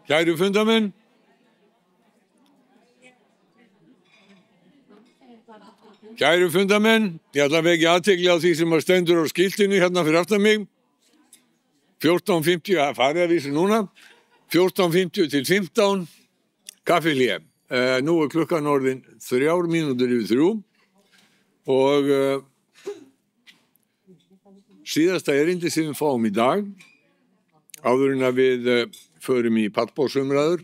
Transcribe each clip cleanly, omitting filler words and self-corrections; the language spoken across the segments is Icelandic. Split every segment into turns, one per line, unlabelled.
Kæru fundamenn, ég ætla að vekja athygli á því sem stendur á skiltinu hérna fyrir aftan mig. 14:50, það farið að vísu núna, 14:50 til 15, kaffihlé. Nú klukkan orðin 3 mínútur yfir 3 og síðasta erindi sem við fáum í dag, áður en að við förum í pallborðsumræður,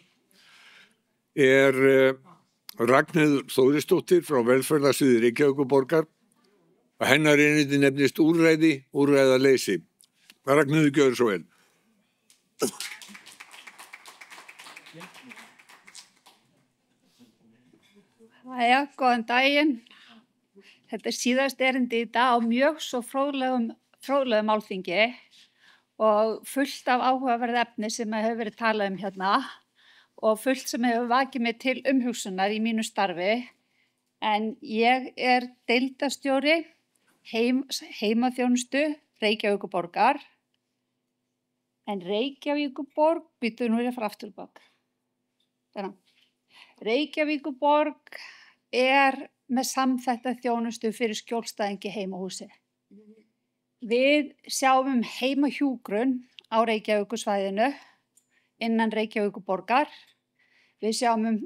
Ragnheiður Þórisdóttir frá velferðarsviði Reykjavíkurborgar og hennar erindi nefnist úrræðaleysi. Ragnheiður, gjörðu svo vel.
Jæja, góðan daginn. Þetta síðast erindi í dag á mjög svo fróðlegum málþingi og fullt af áhugaverð efni sem hefur verið talað hérna og fullt sem hefur vakið mig til umhugsunar í mínu starfi. En ég deildarstjóri heimaþjónustu Reykjavíkurborgar. En Reykjavíkurborg, býttu nú ég fara aftur á bak. Reykjavíkurborg með samþætta þjónustu fyrir skjólstæðingi heimahúsi. Við sjáum heimahjúkrun á Reykjavíkursvæðinu innan Reykjavíkurborgar. Við sjáum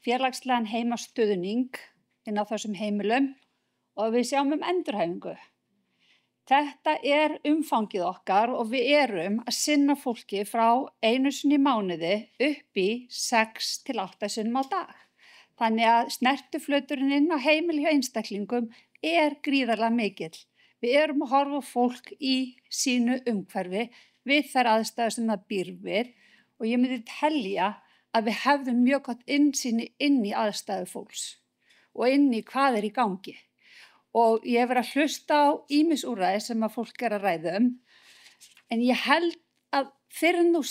félagslegan heimastuðning inn á þessum heimilum og við sjáum endurhæfingu. Þetta umfangið okkar og við erum að sinna fólki frá 1 sinni í mánuði upp í 6 til 8 sinnum á dag. Þannig að snertiflöturinn inn á heimili hjá einstaklingum gríðarlega mikill. Við erum að horfa á fólk í sínu umhverfi við þær aðstæður sem það býr við og ég myndi telja að við hefðum mjög gott innsýni inn í aðstæður fólks og inn í hvað í gangi. Og ég hef verið að hlusta á ýmis úrræði sem að fólk að ræða en ég held að fyrr en þú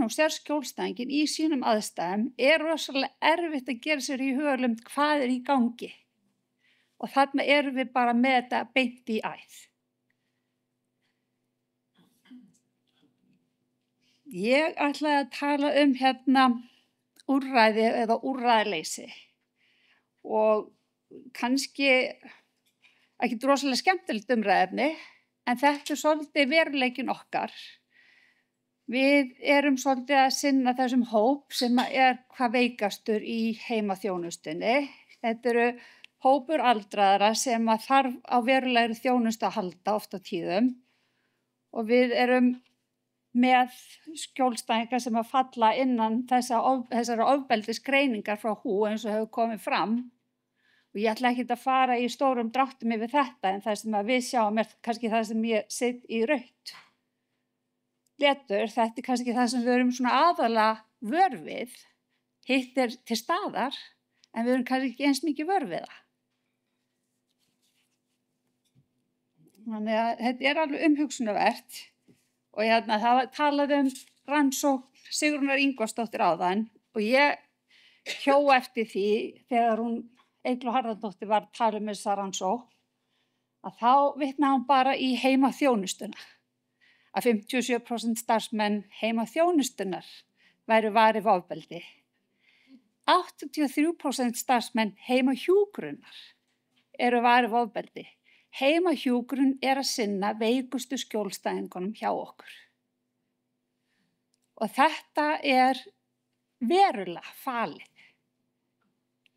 sér skjólstæðingin í sínum aðstæðum rosalega erfitt að gera sér í hugarlund hvað í gangi. Og þarna erum við bara með þetta beint í æð. Ég ætlaði að tala hérna úrræði eða úrræðaleysi og kannski ekki rosalega skemmtilegt umræðefni en þetta svolítið veruleikinn okkar. Við erum svolítið að sinna þessum hóp sem hvað veikastur í heimaþjónustunni. Þetta eru hópur aldraðra sem þarf á verulegri þjónustu að halda oft á tíðum og við erum með skjólstæðinga sem falla innan þessara ofbeldisgreiningar frá HÚ eins og hefur komið fram. Og ég ætla ekki að fara í stórum dráttum yfir þetta en það sem við sjáum kannski það sem ég sitt í rautt. Letur, þetta kannski það sem við erum svona aðalega vör við. Hitt til staðar en við erum kannski ekki eins mikið vör við það. Þannig að þetta alveg umhugsunarvert og það var talað rannsókn Sigrúnar Ingvarsdóttir áðan og ég hjó eftir því þegar Eygló Harðardóttir var að tala þessa rannsókn að þá vitnaði hún bara í heimaþjónustuna. Að 57% starfsmenn heimaþjónustunnar væru varir við ofbeldi. 83% starfsmenn heimahjúkrunar eru varir við ofbeldi. Heimahjúkrun að sinna veikustu skjólstæðingunum hjá okkur. Og þetta verulega falið.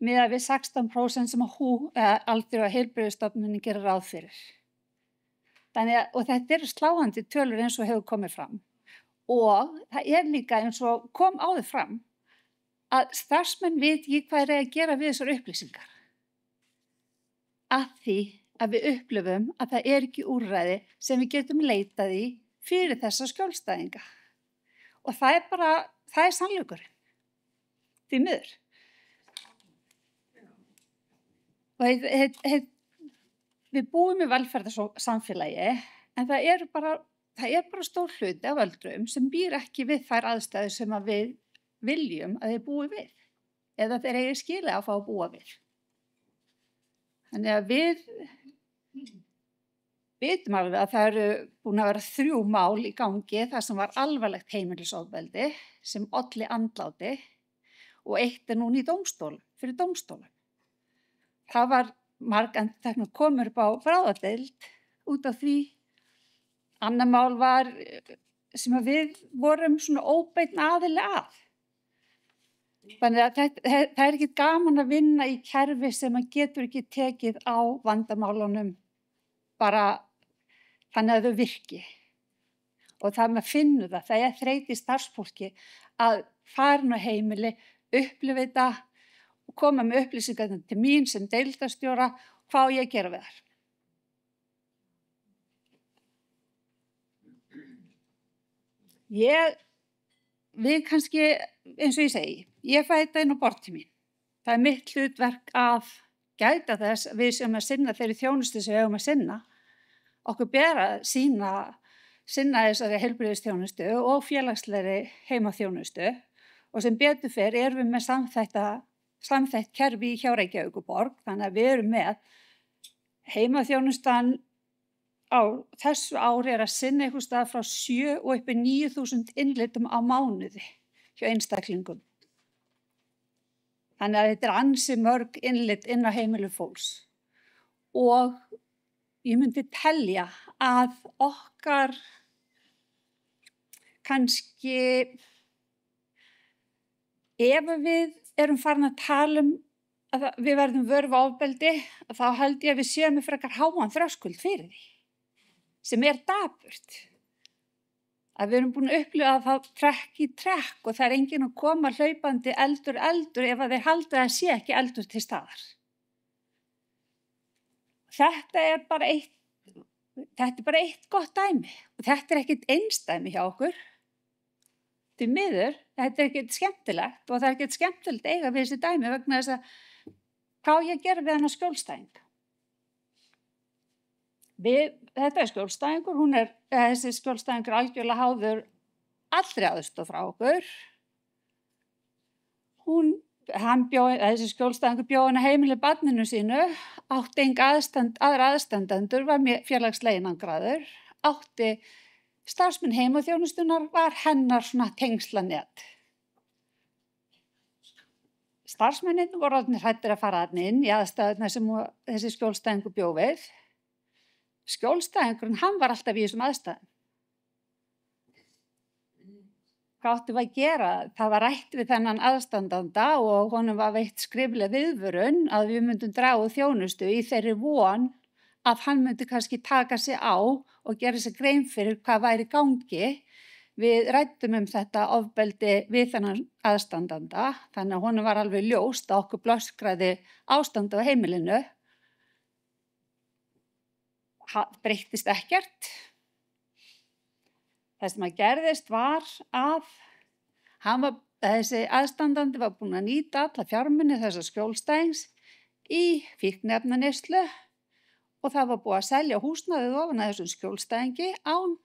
Miðað við 16% sem Alþjóða heilbrigðisstofnunin gerir ráð fyrir. Og þetta sláandi tölur eins og hefur komið fram. Og það líka eins og kom áður fram að starfsmenn viti ekki hvað að gera við þessar upplýsingar. Að því að við upplifum að það ekki úrræði sem við getum leitað í fyrir þessa skjólstæðinga. Og það sannleikurinn. Því miður. Og við búum í velferðarsamfélagi en það bara stór hluti af öldruðum sem býr ekki við þær aðstæður sem við viljum að þeir búi við eða þeir eigi skilið að fá að búa við. Þannig að vitum alveg að það eru búin að vera 3 mál í gangi þar sem var alvarlegt heimilisofbeldi sem olli andláti og eitt núna í fyrir dómstólum. Það var margendurteknar komur upp á bráðadeild út af því. Annað mál var sem að við vorum svona óbeinn aðili að. Þannig að það er ekki gaman að vinna í kerfi sem að getur ekki tekið á vandamálunum bara þannig að þau virki. Og það með að finna það er þreyt í starfsfólki að fara inn á heimili, upplifa þetta og koma með upplýsingar til mín sem deildarstjóra hvað á ég að gera við þær. Við kannski, eins og ég segi, ég fæ þetta inn á borð til mín. Það er mitt hlutverk að gæta þess að við sem að sinna þeirri þjónustu sem við eigum að sinna. Okkur ber að sinna þessari heilbrigðisþjónustu og félagslegri heimaþjónustu og sem betur fer erum við með samþætt kerfi hjá Reykjavíkurborg, þannig að við erum með heimaþjónustan á þessu ári að sinna einhvers staðar frá 7 og upp í 9.000 innlitum á mánuði hjá einstaklingum. Þannig að þetta er ansi mörg innlit inn á heimilu fólks. Og ég myndi telja að okkar kannski, ef við erum farin að tala að við verðum vör við ofbeldi, þá held ég að við séum með frekar háan þröskuld fyrir því, sem er dapurt. Að við erum búin að upplifa að það trekk í trekk og það er enginn að koma hlaupandi eldur ef að þeir halda að það sé ekki eldur til staðar. Þetta er bara eitt gott dæmi og þetta er ekkert einsdæmi hjá okkur. Því miður, þetta er ekkert skemmtilegt og það er ekkert skemmtilegt að eiga við þessi dæmi vegna þess að hvað á ég að gera við hana skjólstæðing? Þetta er skjólstæðingur, þessi skjólstæðingur algjörlega háður allri aðstoð frá okkur. Þessi skjólstæðingur bjó hann að heimili barninu sínu, átti enga aðra aðstandendur, var félagslega einangraður, átti starfsmenn heimaþjónustunnar, var hennar svona tengslanet. Starfsmennin voru orðnir hræddir að fara þarna inn í aðstæðurnar sem þessi skjólstæðingur bjó við. Skjólstæðingurinn, hann var alltaf í þessum aðstæðum. Hvað áttum við að gera? Það var rætt við þennan aðstandanda og honum var veitt skrifleg viðvörun að við myndum draga úr þjónustu í þeirri von að hann myndi kannski taka sig á og gera sér grein fyrir hvað væri í gangi. Við ræddum þetta ofbeldi við þennan aðstandanda, þannig að honum var alveg ljóst að okkur blöskraði ástand á heimilinu. Breyttist ekkert. Það sem að gerðist var að þessi aðstandandi var búinn að nýta alla fjármuni þessa skjólstæðings í fíkniefnaneyslu og það var búið að selja húsnæðið ofan að þessum skjólstæðingi án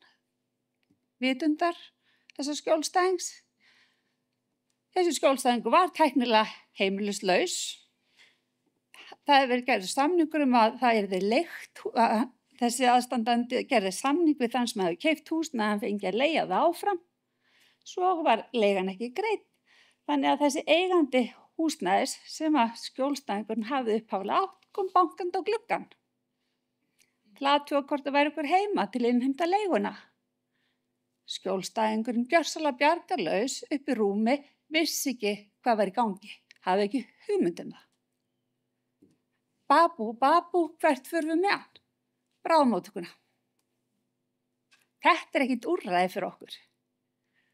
vitundar þessa skjólstæðings. Þessi skjólstæðingur var tæknilega heimilislaus. Það hefur verið gerður samningur að það yrði leigt. Þessi aðstandandi gerði samning við þann sem hefði keypt húsnæði, hann fengi að leigja það áfram. Svo var leigan ekki greidd. Þannig að þessi eigandi húsnæðis sem að skjólstæðingurinn hafði upphaflega átt kom bankandi á gluggann. Til að athuga hvort það væri ykkur heima til að innheimta leiguna. Skjólstæðingurinn gjörsamlega bjargarlaus upp í rúmi, vissi ekki hvað var í gangi, hafði ekki hugmynd um það. Babú, hvert förum við með hann? Bráðamóttökuna. Þetta er ekkert úrræði fyrir okkur.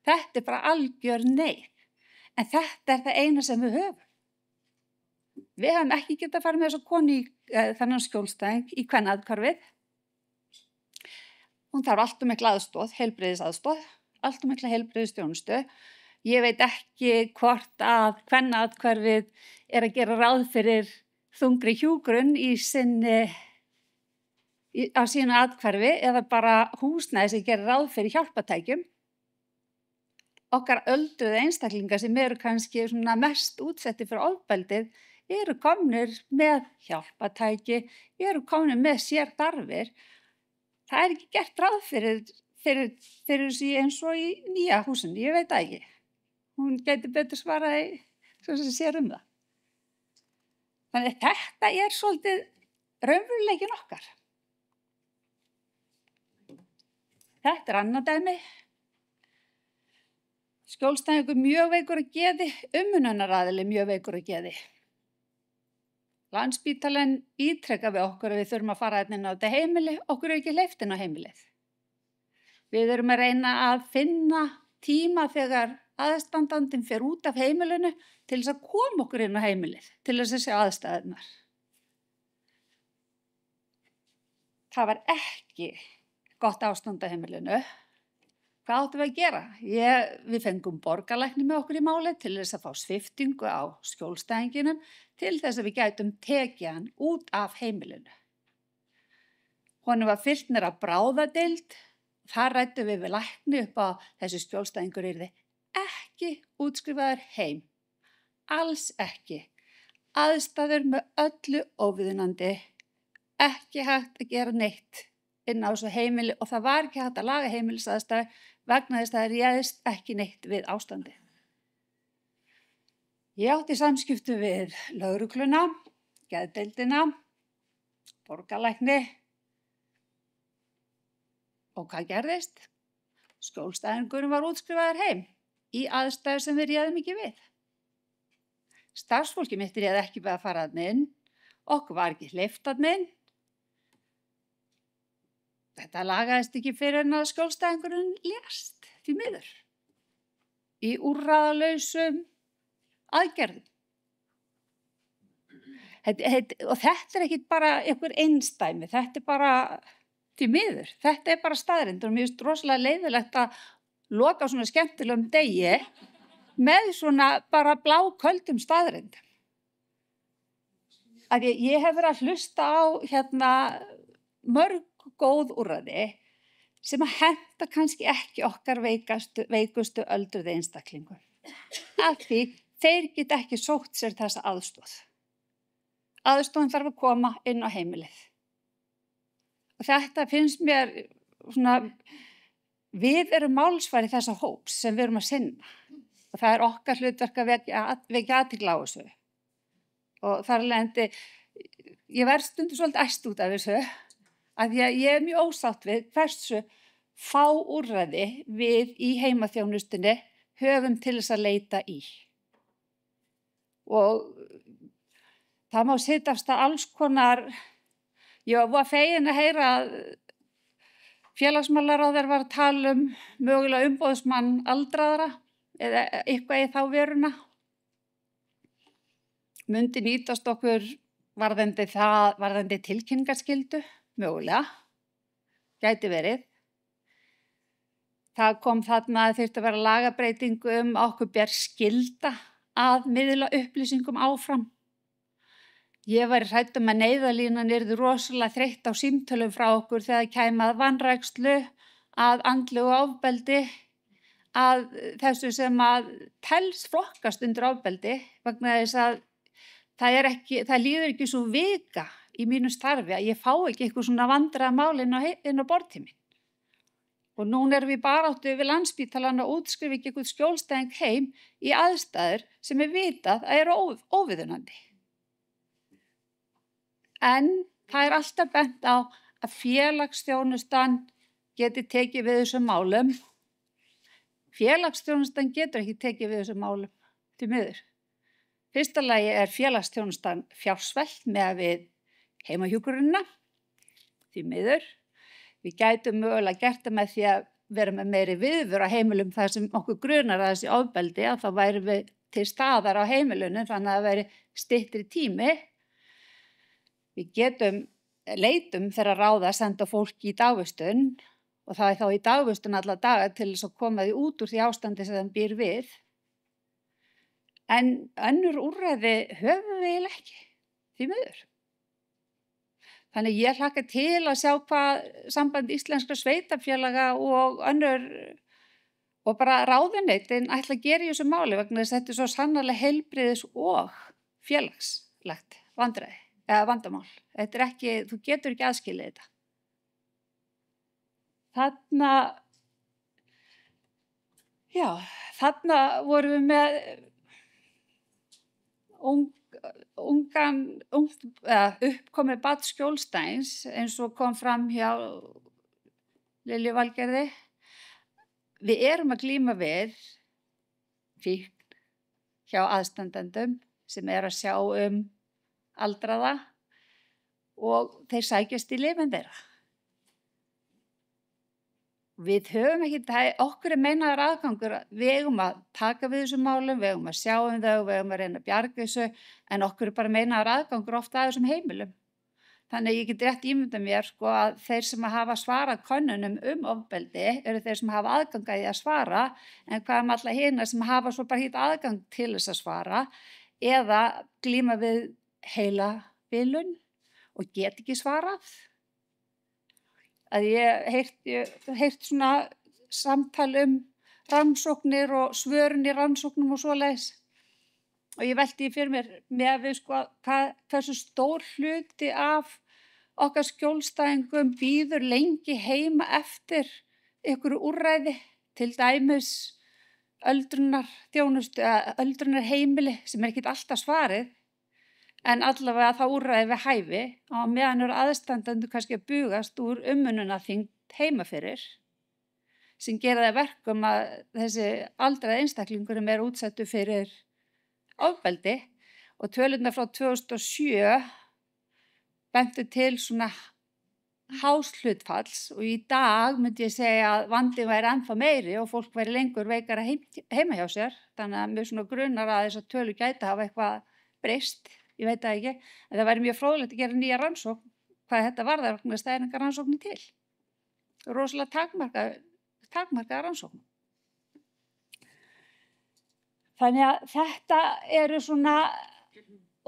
Þetta er bara algjör neyð. En þetta er það eina sem við höfum. Við höfum ekki getað að fara með þessa konu í þennan skjólstæðing í kvennaathvarfið. Hún þarf allt mikla aðstoð, heilbrigðisaðstoð, allt mikla heilbrigðisþjónustu. Ég veit ekki hvort að kvennaathvarfið er að gera ráð fyrir þungri hjúkrun á sínu athvarfi eða bara húsnæði sem gerir ráð fyrir hjálpatækjum. Okkar öldruðu einstaklingar sem eru kannski svona mest útsetti fyrir ofbeldið eru komnir með hjálpatæki, eru komnir með sérþarfir það er ekki gert ráð fyrir þessi eins og í nýja húsinu, ég veit það ekki. Hún gæti betur svaraði svo sem sér það. Þannig að þetta er svolítið raunveruleikinn okkar. Þetta annað dæmi. Skjólstæðingur mjög veikur að geði, umönnunaraðili mjög veikur að geði. Landspítalinn ítrekka við okkur að við þurfum að fara inn á þetta heimili, okkur ekki hleypt inn á heimilið. Við erum að reyna að finna tíma þegar aðstandandinn fer út af heimilinu til þess að koma okkur inn á heimilið, til þess að sjá aðstæðurnar. Það var ekki gott ástand á heimilinu. Hvað áttum við að gera? Við fengum borgarlækni með okkur í máli til þess að fá sviptingu á skjólstæðinginum til þess að við gætum tekið hann út af heimilinu. Honum var fylgt niður á bráðadeild. Þar ræddum við lækni upp á þessi skjólstæðingur yrði ekki útskrifaður heim. Alls ekki. Aðstæður með öllu óviðunandi. Ekki hægt að gera neitt inn á þessu heimili og það var ekki hægt að laga heimilisaðstæður vegna þess að það réðist ekki neitt við ástandið. Ég átti samskipti við lögregluna, geðdeildina, borgarlækni og hvað gerðist? Skjólstæðingurinn var útskrifaður heim í aðstæður sem við réðum ekki við. Starfsfólki mitt réði ekki við að fara þarna inn, okkur var ekki hleypt þarna inn. Þetta lagaðist ekki fyrir en að skjólstæðingurinn lést, því miður, í úrræðalausum aðgerðum. Og þetta er ekki bara einhver einsdæmi, þetta er bara því miður. Þetta er bara staðreynd og mér finnst rosalega leiðilegt að loka svona skemmtilegum degi með svona bara bláköldum staðreyndum. Ég hef verið að hlusta á mörg góð úrræði sem að henta kannski ekki okkar veikustu öldruðu einstaklingum. Af því þeir geta ekki sótt sér þessa aðstoð. Aðstoðin þarf að koma inn á heimilið. Og þetta finnst mér svona, við erum málsvari þessa hóps sem við erum að sinna. Og það er okkar hlutverk að vekja athygli á þessu. Og þar lendi, ég verð stundum svolítið æst út af þessu, að því að ég er mjög ósátt við hversu fá úrræði við í heimaþjónustunni höfum til þess að leita í. Og það má setjast að alls konar, ég var fegin að heyra að félagsmálaráðherra var að tala mögulega umboðsmann aldraðra eða eitthvað í þá veruna. Mundi nýtast okkur varðandi tilkynningarskyldu, mögulega, gæti verið. Það kom þarna að þyrfti að vera lagabreiting okkur ber skylda að miðla upplýsingum áfram. Ég var hrædd að neyðarlínan yrði rosalega þreytt á símtölum frá okkur þegar kæmi að vanrækslu, að andlegu ofbeldi, að þessu sem að flokkast undir ofbeldi vegna þess að það líður ekki svo vika í mínu starfi að ég fá ekki eitthvað svona vandræðamál inn á borðtíminn. Og núna erum við baráttu við Landspítalann að útskrifa ekki eitthvað skjólstæðing heim í aðstæður sem vitað að eru óviðunandi. En það er alltaf bent á að félagsþjónustan geti tekið við þessum málum. Félagsþjónustan getur ekki tekið við þessum málum, því miður. Fyrsta lagi er félagsþjónustan fjársvelt með við heimahjúkrunina, því miður. Við gætum mögulega gert það með því að vera með meiri viðvör á heimilum þar sem okkur grunar að þessi ofbeldi að þá væri við til staðar á heimilunum þannig að það væri styttri tími. Við leitum þegar ráða að senda fólki í dagvistun og það er þá í dagvistun alla daga til þess að koma því út úr því ástandi sem það býr við. En önnur úrræði höfum við ekki, því miður. Þannig ég hlakka til að sjá hvað samband íslenskra sveitarfélaga og önnur og bara ráðuneytin ætla að gera í þessu máli vegna þess að þetta er svo sannarlega heilbrigðis og félagslegt vandamál. Þetta er ekki, þú getur ekki aðskilið þetta. þarna vorum við með uppkomið barn Skjólstæðings eins og kom fram hjá Lilju Valgerði. Við erum að glíma við fíkn hjá aðstandendum sem er að sjá aldraða og þeir sækjast í lyfin þeirra. Við höfum ekki, okkur meinaður aðgangur, við eigum að taka við þessum málum, við eigum að sjá þau, við eigum að reyna að bjarga þessu, en okkur bara meinaður aðgangur ofta að þessum heimilum. Þannig að ég get rétt ímyndað mér sko að þeir sem hafa svarað könnunum ofbeldi eru þeir sem hafa aðgang að því að svara, en hvað alla hina sem hafa svo bara hitt aðgang til þess að svara eða glíma við heilabilun og get ekki svarað. Að ég heyrt svona samtal rannsóknir og svörun í rannsóknum og svoleiðis. Og ég velti fyrir mér með við sko hversu stór hluti af okkar skjólstæðingum bíður lengi heima eftir einhverju úrræði, til dæmis öldrunarþjónustu eða öldrunarheimili sem ekki alltaf svarið, en allavega það úrræði við hæfi og meðan eru aðstandendur kannski að bugast úr umönnunarþyngd heima fyrir, sem gera það verkum að þessi aldraði einstaklingur er útsettur fyrir ofbeldi og tölurnar frá 2007 bentu til svona hás hlutfalls og í dag myndi ég segja að vandinn væri ennþá meiri og fólk væri lengur veikara heima hjá sér, þannig að mér svona grunar að þessar tölur gæti hafa eitthvað breyst. Ég veit það ekki, en það væri mjög fróðlegt að gera nýja rannsókn, hvað þetta varðar vegna stæðningar rannsóknir til. Rosalega takmarkaða rannsókn. Þannig að þetta eru svona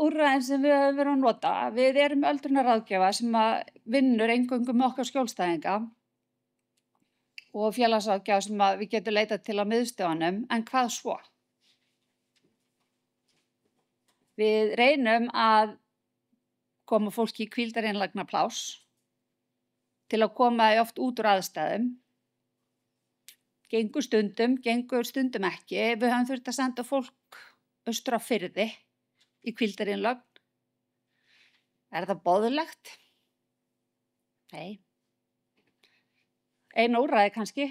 úrræðin sem við höfum verið að nota. Við erum öldrunarráðgjafa sem að vinnur eingöngu með okkar skjólstæðinga og félagsráðgjafa sem að við getum leitað til á miðstöðunum, en hvað svo? Við reynum að koma fólki í hvíldarinnlagnarpláss til að koma því oft út úr aðstæðum. Gengur stundum ekki. Við höfum þurft að senda fólk austur á Firði í hvíldarinnlögn. Er það boðlegt? Nei. Einu úrræði kannski.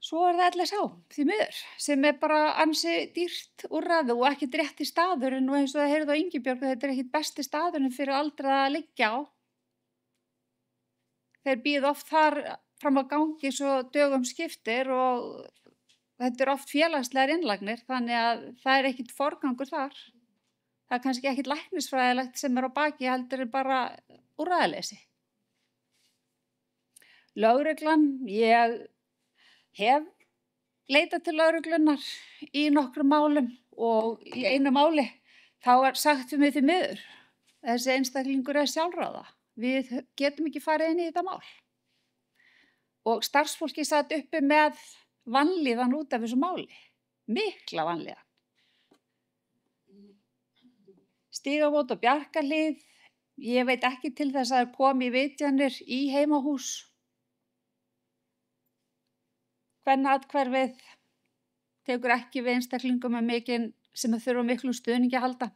Svo það LSH, því miður, sem bara ansi dýrt úrræði og ekki rétti staðurinn og eins og það heyrðu á Ingibjörgu, þetta ekki besti staðurinn fyrir aldraða að liggja á. Þeir bíða oft þar fram á gangi svo dögum skiptir og þetta oft félagslegar innlagnir, þannig að það ekkit forgangur þar. Það kannski ekkit læknisfræðilegt sem á baki, heldur bara úrræðaleysi. Lögreglan, ég hef leitað til lögreglunnar í nokkrum málum og í einu máli þá sagt við mig því miður, þessi einstaklingur sjálfráða, við getum ekki farið inn í þetta mál. Og starfsfólki satt uppi með vanlíðan út af þessu máli, mikla vanlíðan. Stígamót og Bjarkarhlíð, ég veit ekki til þess að komi vitjanir í heimahús. Kvennaathverfið tekur ekki við einstaklingum sem þurfa miklu stuðningi að halda.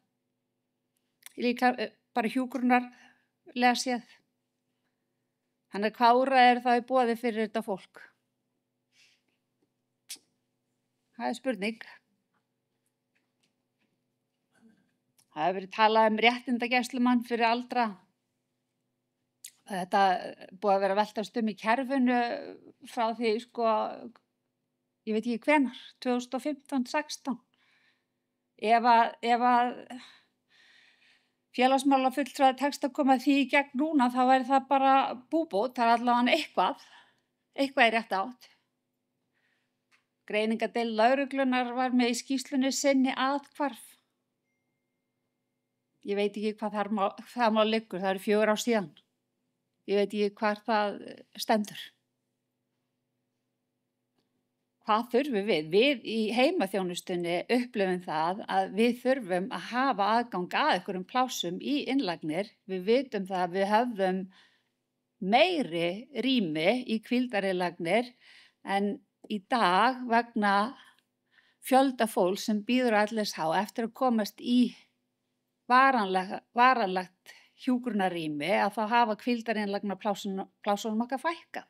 Líka bara hjúkrunarlega séð. Þannig hvað úrræði það í boði fyrir þetta fólk? Það spurning. Það hefur verið talað réttindagæslumann fyrir aldra. Þetta búið að vera að veltast í kerfinu frá því ég veit ekki hvenær, 2015-16. Ef að félagsmálafulltrúar tekst að koma því í gegn núna, þá væri það bara búbót, það allavega eitthvað rétt átt. Greiningadeild lögreglunnar var með í skýrslunni sinni athvarf. Ég veit ekki hvað það má liggur, það eru 4 ár síðan. Ég veit ekki hvar það stendur. Hvað þurfum við? Við í heimaþjónustunni upplifum það að við þurfum að hafa aðgang að einhverjum plássum í innlagnir. Við vitum það að við höfðum meiri rými í hvíldarinnlagnir en í dag vegna fjölda fólks sem bíður á LSH eftir að komast í varanlegt hjúkrunarrými að þá hafa hvíldarinnlagna plásunum okkar fækkað.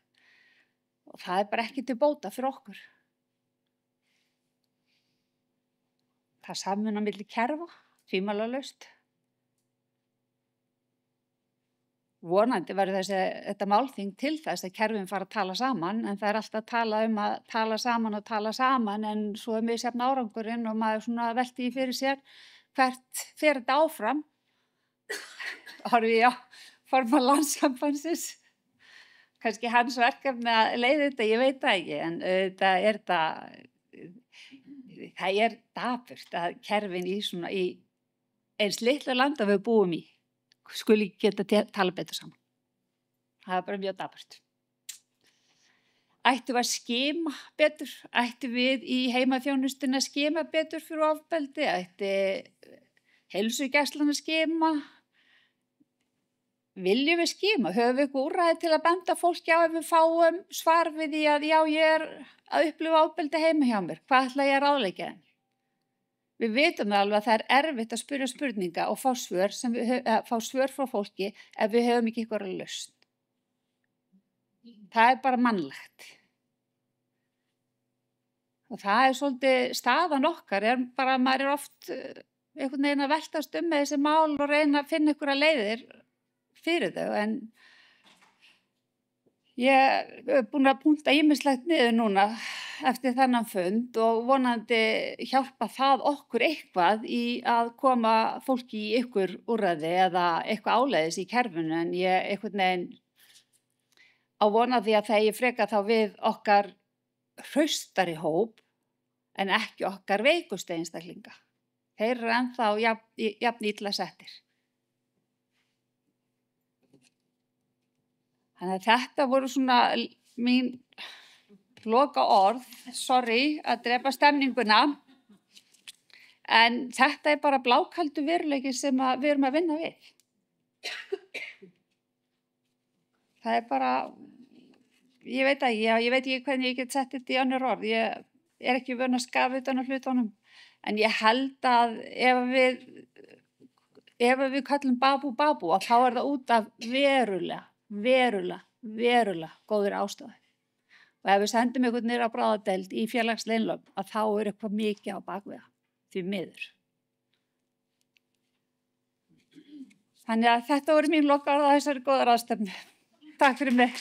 Og það bara ekki til bóta fyrir okkur. Það er samvinna milli kerfa, tvímælalaust. Vonandi verður þetta málþing til þess að kerfin fara að tala saman, en það er alltaf að tala að tala saman, en svo er misjafn árangurinn og maður svona velti í fyrir sér hvert fer þetta áfram. Horfi ég á formann Landssambandsins, kannski hans verkefni að leiða þetta, ég veit það ekki, en það er dapurt að kerfin í eins litlu landa við búum í skuli geta tala betur saman. Það er bara mjög dapurt. Ættum við að skima betur? Ættum við í heimaþjónustunni að skima betur fyrir ofbeldi? Ætti heilsugæslan að skima? Viljum við skima? Höfum við eitthvað úrræði til að benda fólki á ef við fáum svar við því að já, ég er að upplifa ofbeldi heima hjá mér? Hvað ætla ég að ráðleggja þeim? Við vitum alveg að það er erfitt að spyrja spurninga og fá svör frá fólki ef við höfum ekki eitthvað lausn. Það er bara mannlegt. Og það er svolítið staðan okkar, maður er oft einhvern veginn að veltast með þessi mál og reyna að finna einhverja leiðir fyrir þau, en ég er búin að punkta ýmislegt niður núna eftir þennan fund og vonandi hjálpa það okkur eitthvað í að koma fólki í ykkur úrræði eða eitthvað áleiðis í kerfinu, en ég einhvern veginn á vona því að það eigi freka þá við okkar hraustari hóp en ekki okkar veikustu einstaklinga. Þeir eru ennþá jafn illa settir. Þannig að þetta voru svona mín loka orð, sorry að drepa stemninguna, en þetta er bara blákaldur veruleiki sem við erum að vinna við. Það er bara, ég veit ekki hvernig ég get sett þetta í önnur orð, ég er ekki vön að skafa utan á hlutunum, en ég held að ef við kallum babu að þá er það út af verulega góðri ástæðu. Og ef við sendum einhvern niður á bráðadeild í félagsleg innlögn að þá er eitthvað mikið á bakvið því miður. Þannig að þetta voru mín lokaorð á þessari góða ráðstefnu. Takk fyrir mig.